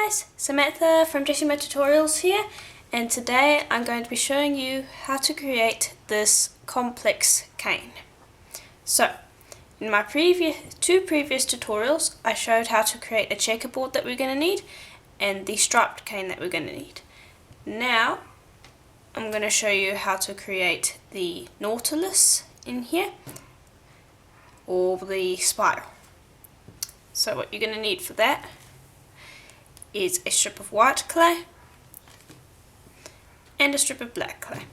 guys, Samantha from Jessama Tutorials here, and today I'm going to be showing you how to create this complex cane. So, in my two previous tutorials I showed how to create a checkerboard that we're going to need and the striped cane that we're going to need. Now I'm going to show you how to create the nautilus in here, or the spiral. So what you're going to need for that is a strip of white clay and a strip of black clay,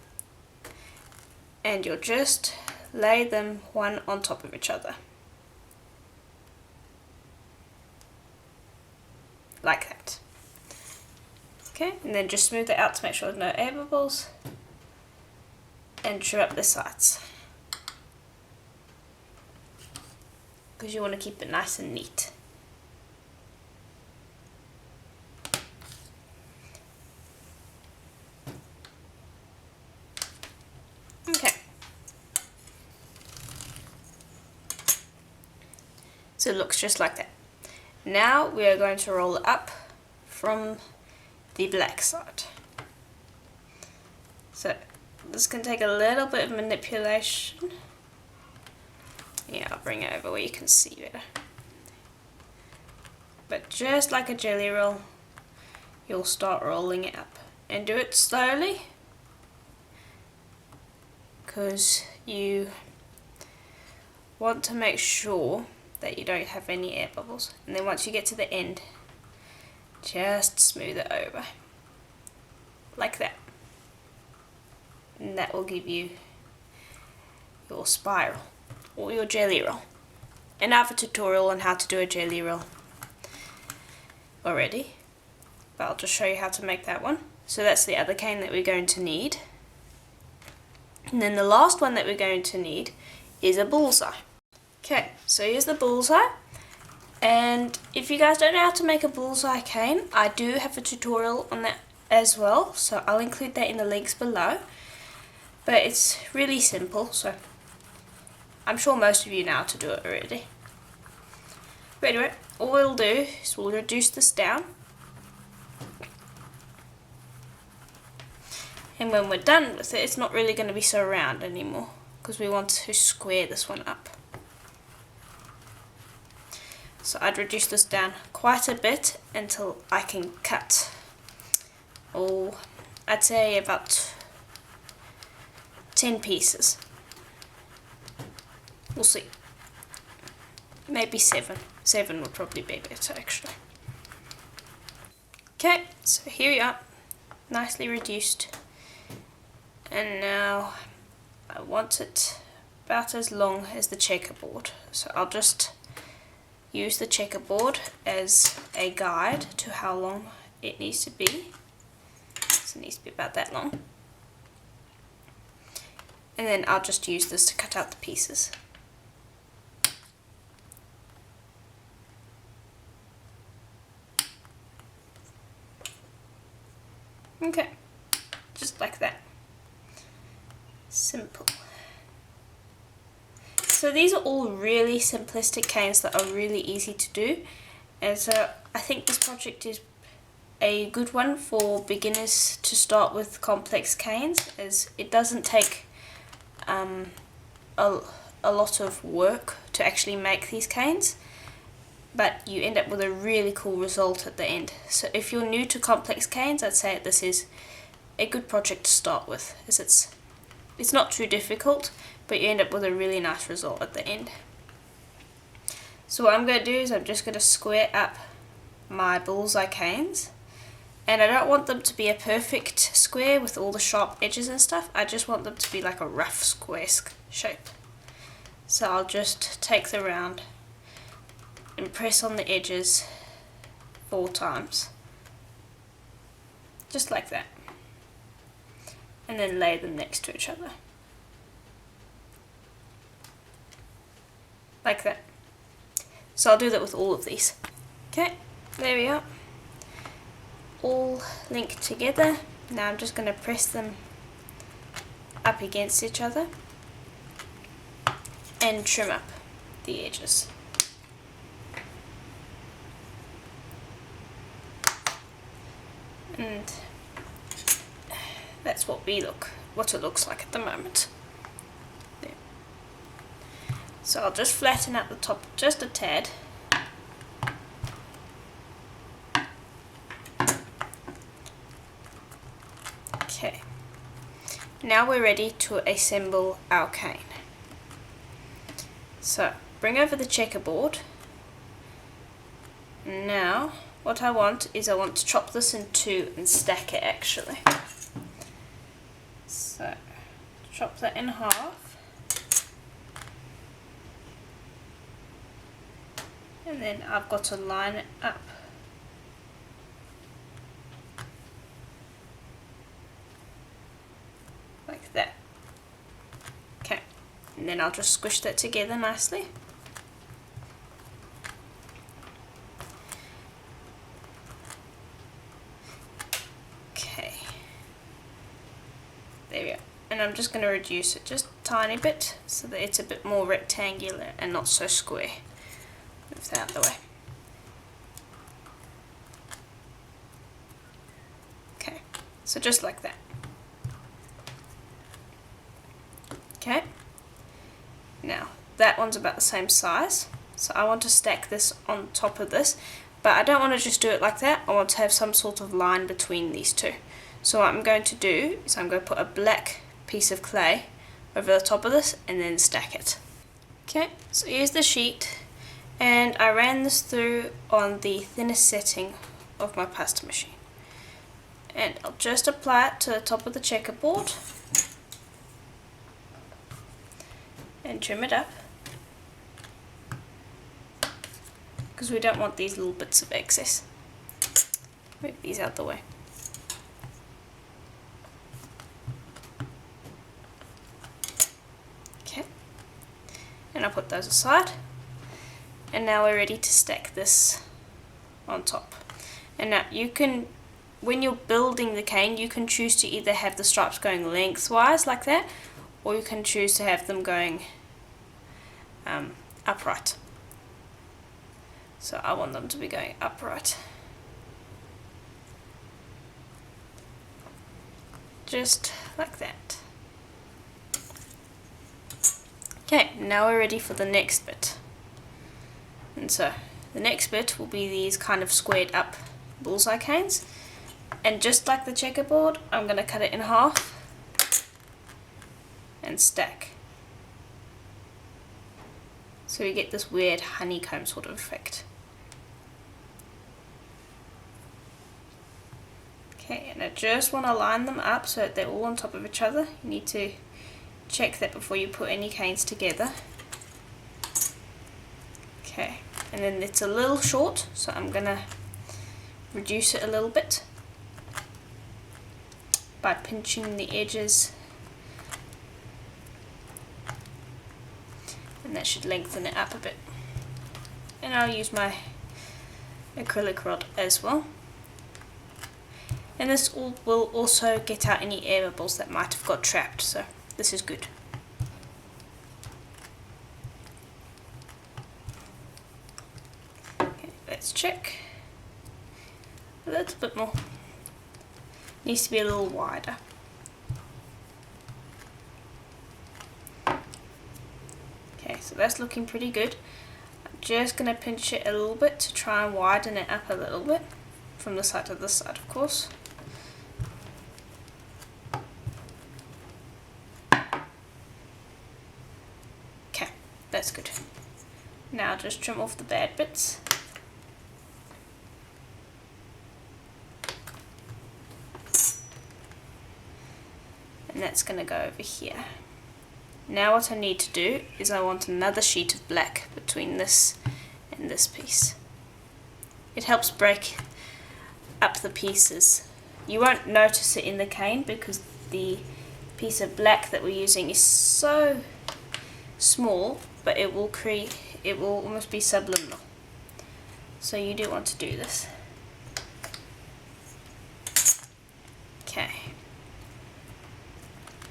and you'll just lay them one on top of each other like that. Okay, and then just smooth it out to make sure there's no air bubbles and trim up the sides because you want to keep it nice and neat. Okay, so it looks just like that. Now we are going to roll it up from the black side. So this can take a little bit of manipulation. Yeah, I'll bring it over where you can see better. But just like a jelly roll, you'll start rolling it up, and do it slowly because you want to make sure that you don't have any air bubbles. And then once you get to the end, just smooth it over like that, and that will give you your spiral or your jelly roll. And I have a tutorial on how to do a jelly roll already, but I'll just show you how to make that one. So that's the other cane that we're going to need. And then the last one that we're going to need is a bullseye. Okay, so here's the bullseye. And if you guys don't know how to make a bullseye cane, I do have a tutorial on that as well, so I'll include that in the links below. But it's really simple, so I'm sure most of you know how to do it already. But anyway, all we'll do is we'll reduce this down. And when we're done with it, it's not really going to be so round anymore because we want to square this one up. So I'd reduce this down quite a bit until I can cut, I'd say about 10 pieces. We'll see. Maybe 7. 7 would probably be better actually. Okay, so here we are, nicely reduced. And now I want it about as long as the checkerboard. So I'll just use the checkerboard as a guide to how long it needs to be. So it needs to be about that long. And then I'll just use this to cut out the pieces. Okay, just like that. Simple. So these are all really simplistic canes that are really easy to do, and so I think this project is a good one for beginners to start with complex canes, as it doesn't take a lot of work to actually make these canes, but you end up with a really cool result at the end. So if you're new to complex canes, I'd say this is a good project to start with, as it's not too difficult, but you end up with a really nice result at the end. So what I'm going to do is I'm just going to square up my bullseye canes, and I don't want them to be a perfect square with all the sharp edges and stuff. I just want them to be like a rough square shape. So I'll just take the round and press on the edges 4 times, just like that, and then lay them next to each other like that. So I'll do that with all of these. Okay, there we are, all linked together. Now I'm just going to press them up against each other and trim up the edges. and that's what it looks like at the moment. There. So I'll just flatten out the top just a tad. Okay, now we're ready to assemble our cane. So bring over the checkerboard. Now what I want to chop this in two and stack it actually. So chop that in half, and then I've got to line it up. Like that. Okay, and then I'll just squish that together nicely. Okay, there we go. And I'm just going to reduce it just a tiny bit so that it's a bit more rectangular and not so square. Move that out of the way. Okay, so just like that. Okay, now that one's about the same size, so I want to stack this on top of this, but I don't want to just do it like that. I want to have some sort of line between these two. So what I'm going to do is I'm going to put a black piece of clay over the top of this and then stack it. Okay, so here's the sheet, and I ran this through on the thinnest setting of my pasta machine, and I'll just apply it to the top of the checkerboard and trim it up, because we don't want these little bits of excess. Move these out the way. Okay, and I'll put those aside, and now we're ready to stack this on top. And now you can, when you're building the cane, you can choose to either have the stripes going lengthwise like that, or you can choose to have them going upright. So I want them to be going upright. Just like that. Okay, now we're ready for the next bit. And so the next bit will be these kind of squared up bullseye canes. And just like the checkerboard, I'm going to cut it in half and stack. So we get this weird honeycomb sort of effect. Okay, and I just want to line them up so that they're all on top of each other. You need to check that before you put any canes together. Okay, and then it's a little short, so I'm going to reduce it a little bit by pinching the edges, and that should lengthen it up a bit. And I'll use my acrylic rod as well. And this will also get out any air bubbles that might have got trapped, so this is good. Okay, let's check. A little bit more. Needs to be a little wider. Okay, so that's looking pretty good. I'm just going to pinch it a little bit to try and widen it up a little bit, from the side to this side of course. Okay, that's good. Now just trim off the bad bits. And that's going to go over here. Now what I need to do is I want another sheet of black between this and this piece. It helps break up the pieces. You won't notice it in the cane because the piece of black that we're using is so small, but it will almost be subliminal. So you do want to do this. Okay.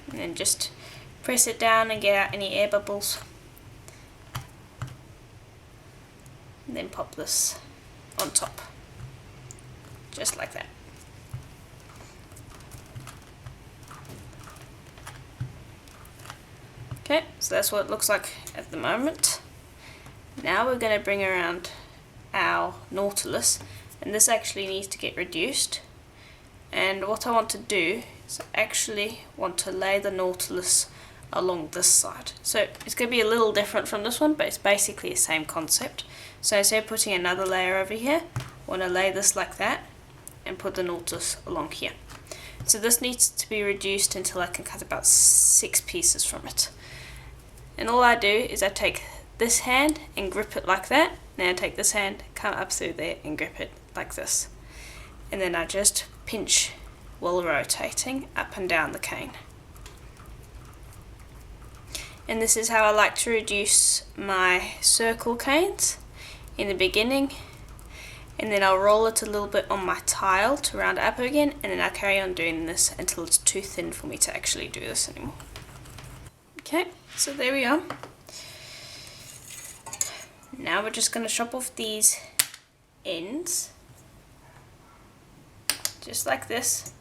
And then just press it down and get out any air bubbles. And then pop this on top. Just like that. Okay, so that's what it looks like at the moment. Now we're going to bring around our nautilus, and this actually needs to get reduced. And what I want to do is I actually want to lay the nautilus along this side. So it's going to be a little different from this one, but it's basically the same concept. So instead of putting another layer over here, I want to lay this like that and put the nautilus along here. So this needs to be reduced until I can cut about 6 pieces from it. And all I do is I take this hand and grip it like that, then I take this hand, come up through there and grip it like this. And then I just pinch while rotating up and down the cane. And this is how I like to reduce my circle canes in the beginning, and then I'll roll it a little bit on my tile to round it up again, and then I'll carry on doing this until it's too thin for me to actually do this anymore. Okay, so there we are. Now we're just going to chop off these ends, just like this.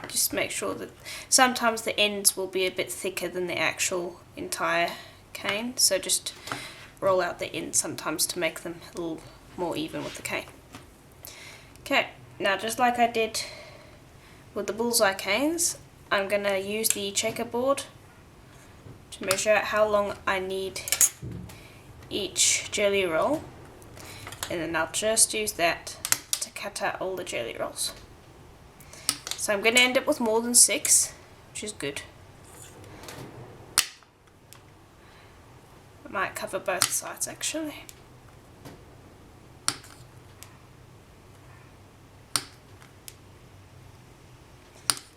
Just make sure that sometimes the ends will be a bit thicker than the actual entire cane, so just roll out the ends sometimes to make them a little more even with the cane. Okay, now just like I did with the bullseye canes, I'm going to use the checkerboard to measure out how long I need each jelly roll, and then I'll just use that to cut out all the jelly rolls. So I'm going to end up with more than 6, which is good. I might cover both sides actually.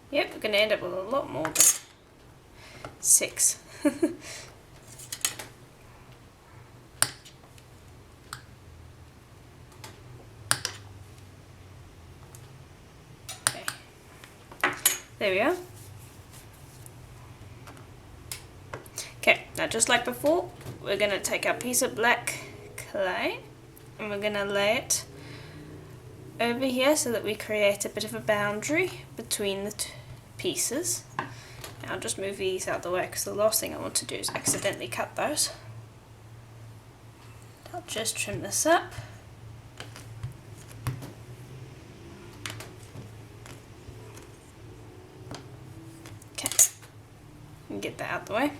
Yep, we're going to end up with a lot more than 6. Okay. There we are. Okay, now just like before, we're going to take our piece of black clay and we're going to lay it over here so that we create a bit of a boundary between the pieces. Now I'll just move these out of the way because the last thing I want to do is accidentally cut those. I'll just trim this up. Okay, and get that out of the way.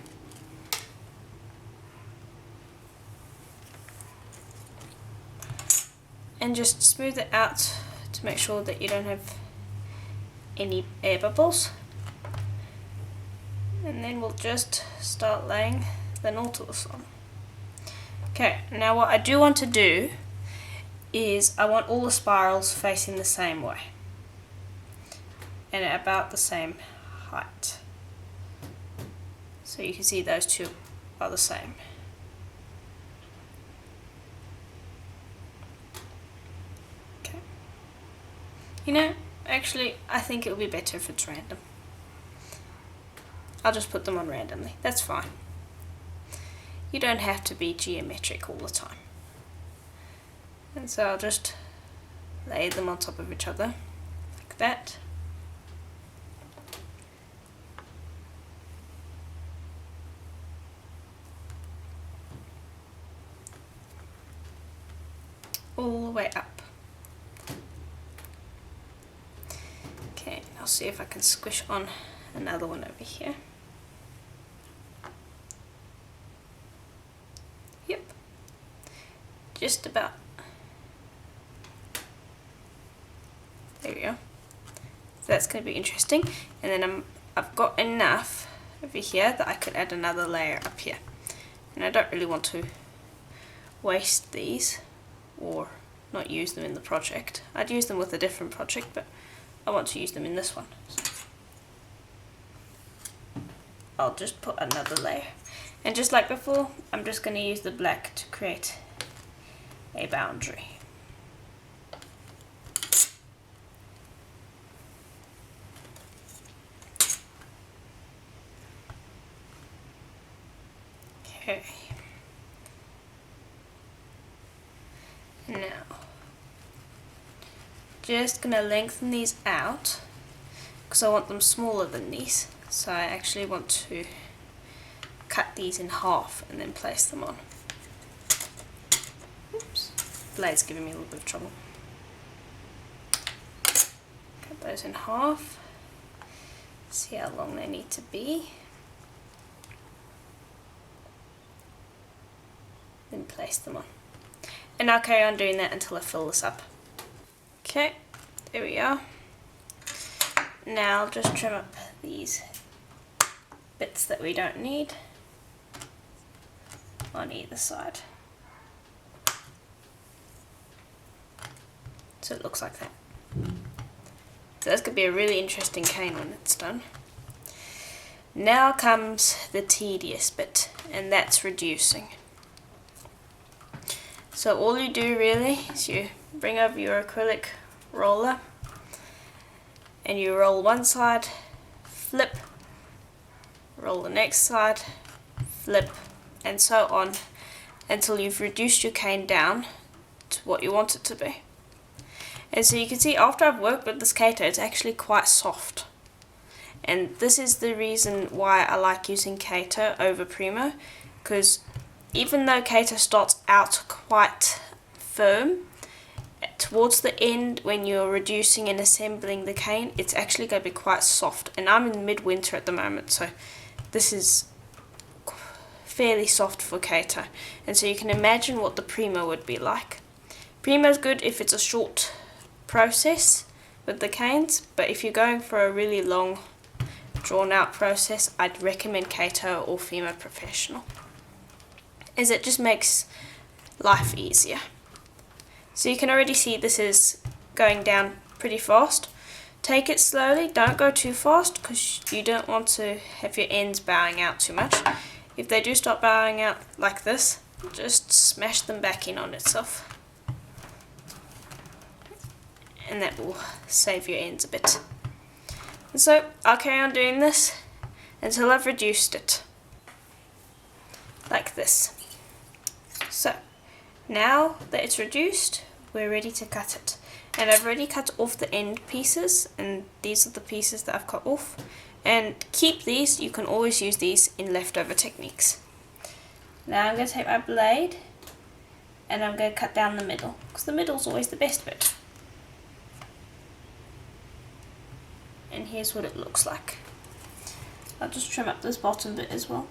And just smooth it out to make sure that you don't have any air bubbles. And then we'll just start laying the nautilus on. Okay, now what I do want to do is I want all the spirals facing the same way and at about the same height. So you can see those two are the same. You know, actually, I think it would be better if it's random. I'll just put them on randomly. That's fine. You don't have to be geometric all the time. And so I'll just lay them on top of each other, like that. All the way up. Okay, I'll see if I can squish on another one over here. Yep, just about. There we go. So that's going to be interesting. And then I've got enough over here that I could add another layer up here. And I don't really want to waste these or not use them in the project. I'd use them with a different project, but I want to use them in this one. So I'll just put another layer. And just like before, I'm just going to use the black to create a boundary. Okay. Now, just going to lengthen these out because I want them smaller than these. So I actually want to cut these in half and then place them on. Oops, blade's giving me a little bit of trouble. Cut those in half. See how long they need to be. Then place them on. And I'll carry on doing that until I fill this up. Okay, there we are. Now I'll just trim up these bits that we don't need on either side. So it looks like that. So this could be a really interesting cane when it's done. Now comes the tedious bit, and that's reducing. So all you do really is you bring over your acrylic roller and you roll one side, flip, roll the next side, flip, and so on until you've reduced your cane down to what you want it to be. And so you can see after I've worked with this Kato, it's actually quite soft. And this is the reason why I like using Kato over Primo, because even though Kato starts out quite firm, towards the end when you're reducing and assembling the cane, it's actually going to be quite soft. And I'm in midwinter at the moment, so this is fairly soft for Kato. And so you can imagine what the Primo would be like. Primo's good if it's a short process with the canes, but if you're going for a really long drawn out process, I'd recommend Kato or Fimo Professional, as it just makes life easier. So you can already see this is going down pretty fast. Take it slowly, don't go too fast because you don't want to have your ends bowing out too much. If they do start bowing out like this, just smash them back in on itself. And that will save your ends a bit. And so I'll carry on doing this until I've reduced it. Like this. So now that it's reduced, we're ready to cut it. And I've already cut off the end pieces, and these are the pieces that I've cut off. And keep these, you can always use these in leftover techniques. Now I'm going to take my blade and I'm going to cut down the middle, because the middle is always the best bit. And here's what it looks like. I'll just trim up this bottom bit as well,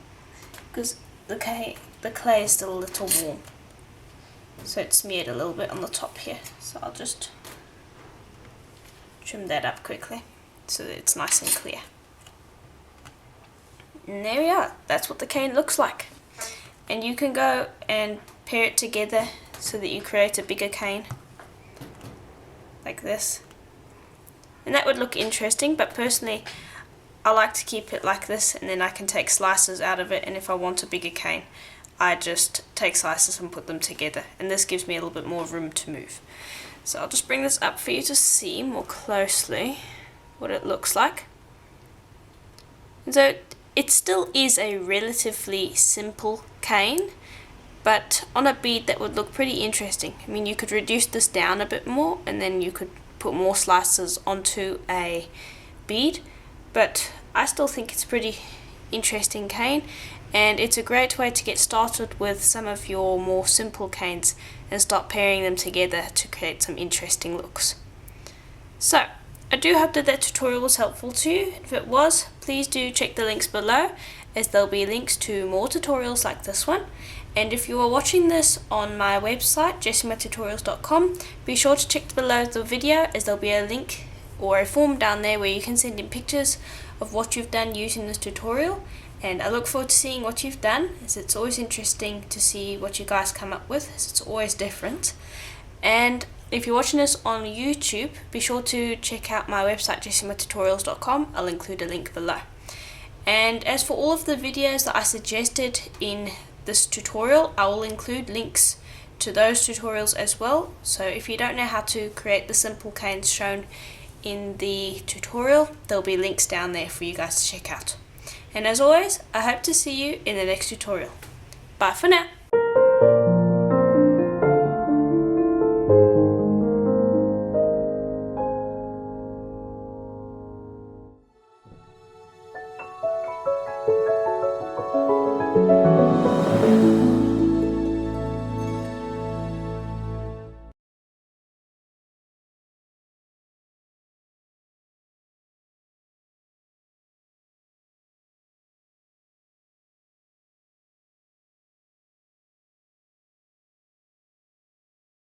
because the clay is still a little warm. So it's smeared a little bit on the top here. So I'll just trim that up quickly so that it's nice and clear. And there we are. That's what the cane looks like. And you can go and pair it together so that you create a bigger cane. Like this. And that would look interesting, but personally I like to keep it like this, and then I can take slices out of it, and if I want a bigger cane I just take slices and put them together, and this gives me a little bit more room to move. So I'll just bring this up for you to see more closely what it looks like. And so it still is a relatively simple cane, but on a bead that would look pretty interesting. I mean, you could reduce this down a bit more and then you could put more slices onto a bead, but I still think it's a pretty interesting cane, and it's a great way to get started with some of your more simple canes and start pairing them together to create some interesting looks. So I do hope that tutorial was helpful to you. If it was, please do check the links below, as there'll be links to more tutorials like this one. And if you are watching this on my website, jessamatutorials.com, be sure to check below the video, as there'll be a link or a form down there where you can send in pictures of what you've done using this tutorial. And I look forward to seeing what you've done, as it's always interesting to see what you guys come up with, as it's always different. And if you're watching this on YouTube, be sure to check out my website, jessamatutorials.com. I'll include a link below. And as for all of the videos that I suggested in this tutorial, I will include links to those tutorials as well. So if you don't know how to create the simple canes shown in the tutorial, there'll be links down there for you guys to check out. And as always, I hope to see you in the next tutorial. Bye for now.